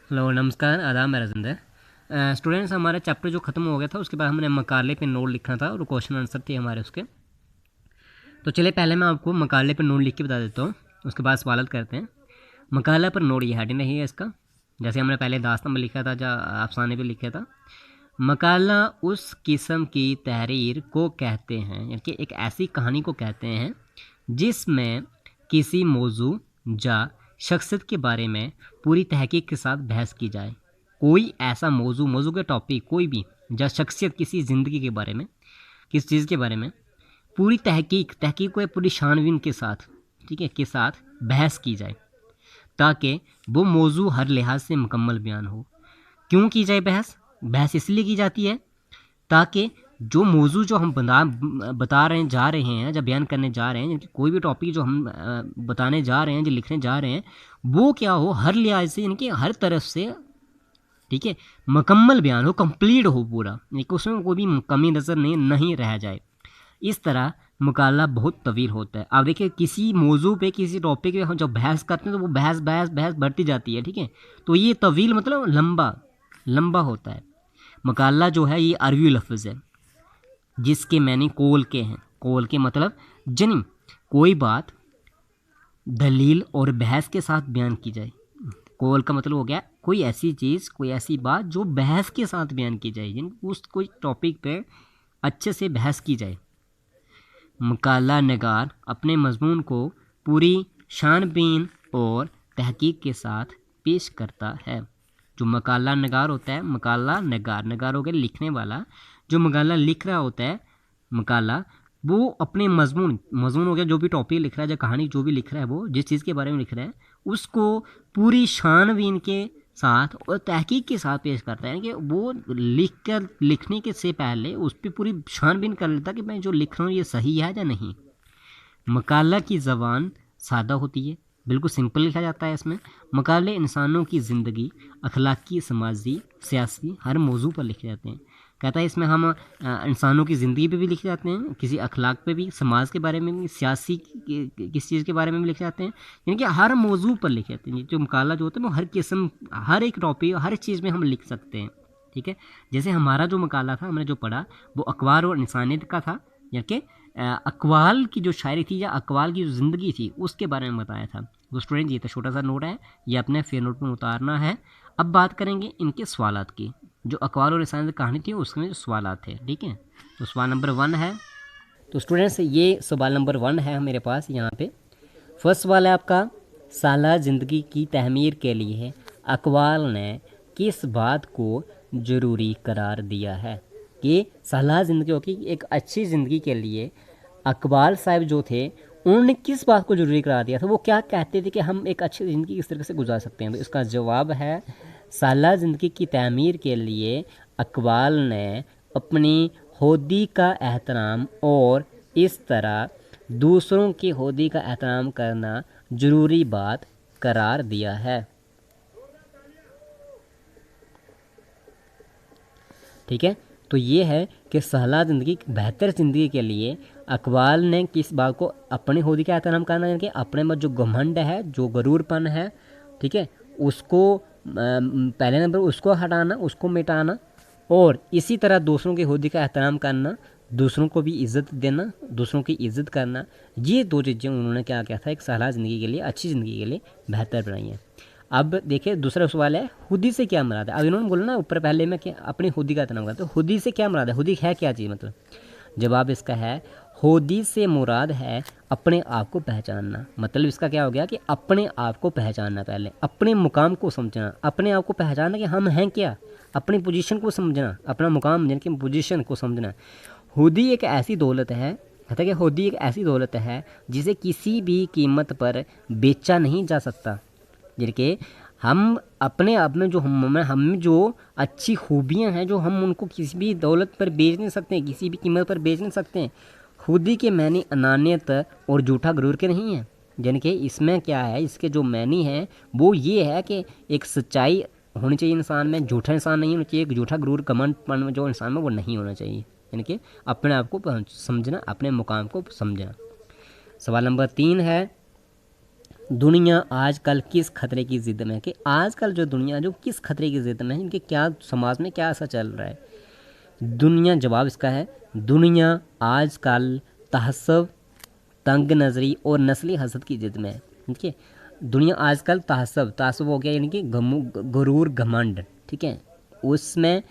Hello नमस्कार आदाब मेरा जिंदा स्टूडेंट्स। हमारा चैप्टर जो ख़त्म हो गया था उसके बाद हमने मकाले पे नोट लिखना था और क्वेश्चन आंसर थे हमारे उसके। तो चलिए पहले मैं आपको मकाले पर नोट लिख के बता देता हूँ, उसके बाद सवाल करते हैं। मकाला पर नोट ये हेडिंग नहीं है इसका, जैसे हमने पहले दास्तान में लिखा था या अफसाने पे लिखा था। मकाला उस किस्म की तहरीर को कहते हैं, यानी कि एक ऐसी कहानी को कहते हैं जिसमें किसी मौजू या शख्सियत के बारे में पूरी तहकीक के साथ बहस की जाए। कोई ऐसा मौजू का टॉपिक कोई भी या शख्सियत किसी ज़िंदगी के बारे में, किस चीज़ के बारे में पूरी तहकीक को पूरी छानबीन के साथ, ठीक है, के साथ बहस की जाए ताकि वो मौजू हर लिहाज से मुकम्मल बयान हो। क्यों की जाए बहस? बहस इसलिए की जाती है ताकि जो मौजू जो हम बता रहे हैं जा रहे हैं, जब बयान करने जा रहे हैं, यानी कि कोई भी टॉपिक जो हम बताने जा रहे हैं, जो लिखने जा रहे हैं, वो क्या हो, हर लिहाज से, यानी कि हर तरफ से, ठीक है, मुकम्मल बयान हो, कंप्लीट हो पूरा, यानी कि उसमें कोई भी कमी नज़र नहीं रह जाए। इस तरह मुकाला बहुत तवील होता है। आप देखिए किसी मौजू पे, किसी टॉपिक पे हम जब बहस करते हैं तो वो बहस बहस बहस बढ़ती जाती है, ठीक है। तो ये तवील मतलब लंबा होता है। मुकाला जो है ये अरबी लफ्ज़ है जिसके मैंने कोल के हैं। कोल के मतलब जन्म, कोई बात दलील और बहस के साथ बयान की जाए। कोल का मतलब हो गया कोई ऐसी चीज़, कोई ऐसी बात जो बहस के साथ बयान की जाए, यानी उस कोई टॉपिक पे अच्छे से बहस की जाए। मकाला नगार अपने मजमून को पूरी छानबीन और तहकीक के साथ पेश करता है। जो मकाला नगार होता है, मकाला नगार हो गया लिखने वाला, जो मकाला लिख रहा होता है मकाला, वो अपने मजमून हो गया जो भी टॉपिक लिख रहा है, जो कहानी जो भी लिख रहा है, वो जिस चीज़ के बारे में लिख रहा है उसको पूरी छानबीन के साथ और तहकीक के साथ पेश करता है। यानी कि वो लिखने के से पहले उस पर पूरी छानबीन कर लेता कि मैं जो लिख रहा हूँ ये सही है या नहीं। मकाला की ज़बान सादा होती है, बिल्कुल सिंपल लिखा जाता है इसमें। मकाले इंसानों की ज़िंदगी, अखलाकी, समाजी, सियासी हर मौजू पर लिखे जाते हैं। कहता है इसमें हम इंसानों की ज़िंदगी पे भी लिखे जाते हैं, किसी अखलाक पे भी, समाज के बारे में भी, सियासी किस चीज़ के बारे में भी लिखे जाते हैं, यानी कि हर मौजू पर लिखे जाते हैं। जो मकाला जो होता है वो हर किस्म, हर एक टॉपिक, हर चीज़ में हम लिख सकते हैं, ठीक है। जैसे हमारा जो मकाला था हमने जो पढ़ा वो अखबार और इंसानियत का था, यानी कि अकवाल की जो शायरी थी या अकवाल की जो ज़िंदगी थी उसके बारे में बताया था। तो स्टूडेंट ये तो छोटा सा नोट है, ये अपने फेयर नोट में उतारना है। अब बात करेंगे इनके सवालात की। जो अकवाल और इंसानियत कहानी थी उसमें जो सवालात थे, ठीक है। तो सवाल नंबर 1 है, तो स्टूडेंट्स ये सवाल नंबर 1 है मेरे पास यहाँ पे। फर्स्ट सवाल है आपका, साला ज़िंदगी की तहमीर के लिए अकवाल ने किस बात को ज़रूरी करार दिया है? कि साला ज़िंदगी की एक अच्छी ज़िंदगी के लिए अकबाल साहब जो थे उन्होंने किस बात को ज़रूरी करार दिया था? वो क्या कहते थे कि हम एक अच्छी ज़िंदगी किस तरह से गुजार सकते हैं? तो इसका जवाब है, साला ज़िंदगी की तमीर के लिए अकबाल ने अपनी होदी का एहतराम और इस तरह दूसरों की होदी का एहतराम करना ज़रूरी बात करार दिया है, ठीक है। तो ये है कि सहला ज़िंदगी, बेहतर ज़िंदगी के लिए अकबाल ने किस बात को, अपनी होदी का एहतराम करना, यानी कि अपने में जो घमंड है, जो गरूरपन है, ठीक है, उसको पहले नंबर उसको हटाना, उसको मिटाना, और इसी तरह दूसरों की होदी का एहतराम करना, दूसरों को भी इज़्ज़त देना, दूसरों की इज़्ज़त करना। ये दो चीज़ें उन्होंने क्या किया था, एक सहला ज़िंदगी के लिए, अच्छी ज़िंदगी के लिए बेहतर बनाई हैं। अब देखिए दूसरा सवाल है, हुदी से क्या मुराद है? अब इन्होंने बोला ना ऊपर पहले में कि अपनी हुदी का एहतराम करता, तो हुदी से क्या मुराद है? हुदी है क्या चीज़? मतलब जवाब इसका है, होदी से मुराद है अपने आप को पहचानना। मतलब इसका क्या हो गया कि अपने आप को पहचानना, पहले अपने मुकाम को समझना, अपने आप को पहचानना कि हम हैं क्या, अपनी पोजीशन को समझना, अपना मुकाम यानी कि पोजीशन को समझना। होदी एक ऐसी दौलत है, कहता है कि होदी एक ऐसी दौलत है जिसे किसी भी कीमत पर बेचा नहीं जा सकता। यानी कि हम अपने आप में जो हम जो अच्छी खूबियां हैं, जो हम उनको किसी भी दौलत पर बेच नहीं सकते, किसी भी कीमत पर बेच नहीं सकते। खुदी के मैनी अनानियत और झूठा गरूर के नहीं है। यानी कि इसमें क्या है, इसके जो मैनी है वो ये है कि एक सच्चाई होनी चाहिए इंसान में, झूठा इंसान नहीं होना चाहिए, एक झूठा गरूर घमंड जो इंसान में वो नहीं होना चाहिए। यानी कि अपने आप को समझना, अपने मुकाम को समझना। सवाल नंबर 3 है, दुनिया आजकल किस खतरे की ज़िद में है, कि आजकल जो दुनिया जो किस खतरे की ज़िद में है, इनके क्या समाज में क्या ऐसा चल रहा है। दुनिया, जवाब इसका है दुनिया आजकल तहस्सुब, तंग नज़री और नस्ली हसद की ज़िद में है। ठीक है, दुनिया आजकल तहस्सुब हो गया यानी कि गुरूर घमंड, ठीक है, उसमें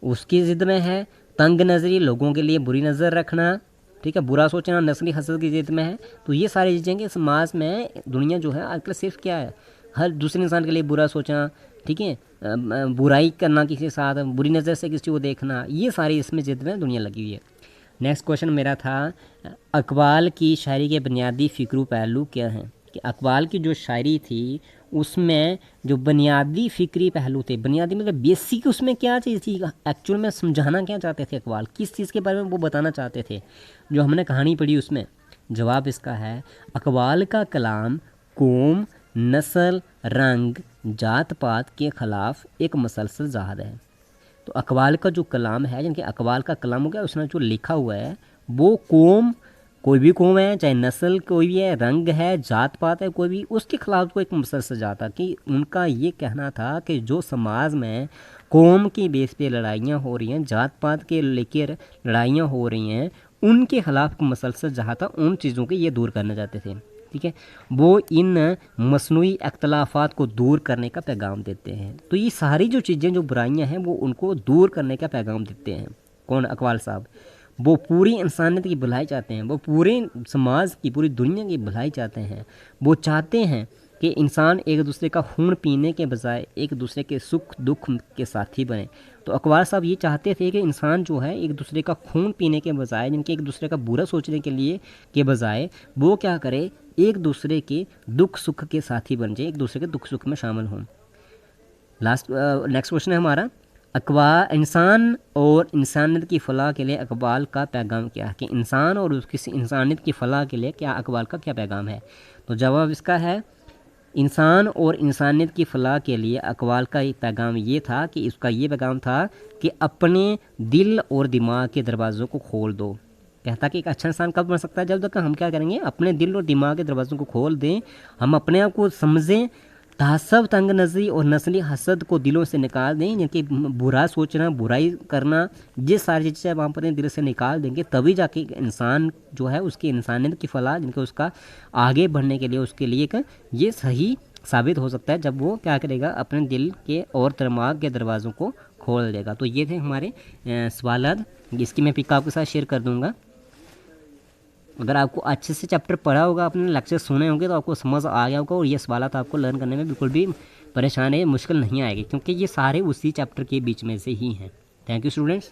उसकी ज़िद में है। तंग नज़री, लोगों के लिए बुरी नज़र रखना, ठीक है, बुरा सोचना, नस्ली हसद की ज़िद में है। तो ये सारी चीज़ें कि समाज में दुनिया जो है आजकल सिर्फ क्या है, हर दूसरे इंसान के लिए बुरा सोचना, ठीक है, बुराई करना, किसी के साथ बुरी नज़र से किसी को देखना, ये सारी इसमें ज़िद में दुनिया लगी हुई है। नेक्स्ट क्वेश्चन मेरा था, अक़बाल की शायरी के बुनियादी फ़िक्रू पहलू क्या हैं, कि अक़बाल की जो शायरी थी उसमें जो बुनियादी फ़िक्री पहलू थे, बुनियादी मतलब बेसिक, उसमें क्या चीज़ थी, एक्चुअल में समझाना क्या चाहते थे अक़बाल, किस चीज़ के बारे में वो बताना चाहते थे, जो हमने कहानी पढ़ी उसमें। जवाब इसका है अक़बाल का कलाम कौम, नस्ल, रंग, जात पात के ख़िलाफ़ एक मसलसल जहाद है। तो अक़बाल का जो कलाम है, यानी कि अक़बाल का कलाम हो गया, उसने जो लिखा हुआ है वो कौम, कोई भी कौम है, चाहे नस्ल कोई भी है, रंग है, जात पात है कोई भी, उसके खिलाफ को एक मसलसल जाता, कि उनका ये कहना था कि जो समाज में कौम की बेस पे लड़ाइयाँ हो रही हैं, जात पात के लेकर लड़ाइयाँ हो रही हैं, उनके खिलाफ मसलसल जहाँ था, उन चीज़ों के ये दूर करना चाहते थे। ठीक है, वो इन मसनूई अख्तलाफात को दूर करने का पैगाम देते हैं। तो ये सारी जो चीज़ें, जो बुराइयां हैं, वो उनको दूर करने का पैगाम देते हैं। कौन? अक़बाल साहब। वो पूरी इंसानियत की भलाई चाहते हैं, वो पूरे समाज की, पूरी दुनिया की भलाई चाहते हैं। वो चाहते हैं कि इंसान एक दूसरे का खून पीने के बजाय एक दूसरे के सुख दुख के साथी बने। तो अक़बाल साहब ये चाहते थे कि इंसान जो है एक दूसरे का खून पीने के बजाय, जिनके एक दूसरे का बुरा सोचने के लिए के बजाय, वो क्या करे, एक दूसरे के दुख सुख के साथी बन जाए, एक दूसरे के दुख सुख में शामिल हों। नेक्स्ट क्वेश्चन है हमारा, इंसान और इंसानियत की फ़लाह के लिए अक़बाल का पैगाम क्या है, कि इंसान और उसकी इंसानियत की फ़लाह के लिए क्या अक़बाल का क्या पैगाम है। तो जवाब इसका है इंसान और इंसानियत की फ़लाह के लिए अक़बाल का एक पैगाम ये था, कि इसका ये पैगाम था कि अपने दिल और दिमाग के दरवाज़ों को खोल दो। कहता कि एक अच्छा इंसान कब बन सकता है, जब तक हम क्या करेंगे, अपने दिल और दिमाग के दरवाज़ों को खोल दें, हम अपने आप को समझें, तहस्सुब, तंग नज़री और नस्ली हसद को दिलों से निकाल दें, यानी कि बुरा सोचना, बुराई करना, ये सारी चीज़ें हम अपने दिल से निकाल देंगे, तभी जाके इंसान जो है उसकी इंसानियत की फ़लाह, जिनके उसका आगे बढ़ने के लिए उसके लिए एक ये सही साबित हो सकता है, जब वो क्या करेगा, अपने दिल के और दिमाग के दरवाज़ों को खोल देगा। तो ये थे हमारे सवालात, इसकी मैं पिक आपके साथ शेयर कर दूँगा। अगर आपको अच्छे से चैप्टर पढ़ा होगा, आपने लेक्चर सुने होंगे, तो आपको समझ आ गया होगा, और ये सवाल आपको लर्न करने में बिल्कुल भी परेशानी मुश्किल नहीं आएगी, क्योंकि ये सारे उसी चैप्टर के बीच में से ही हैं। Thank you students.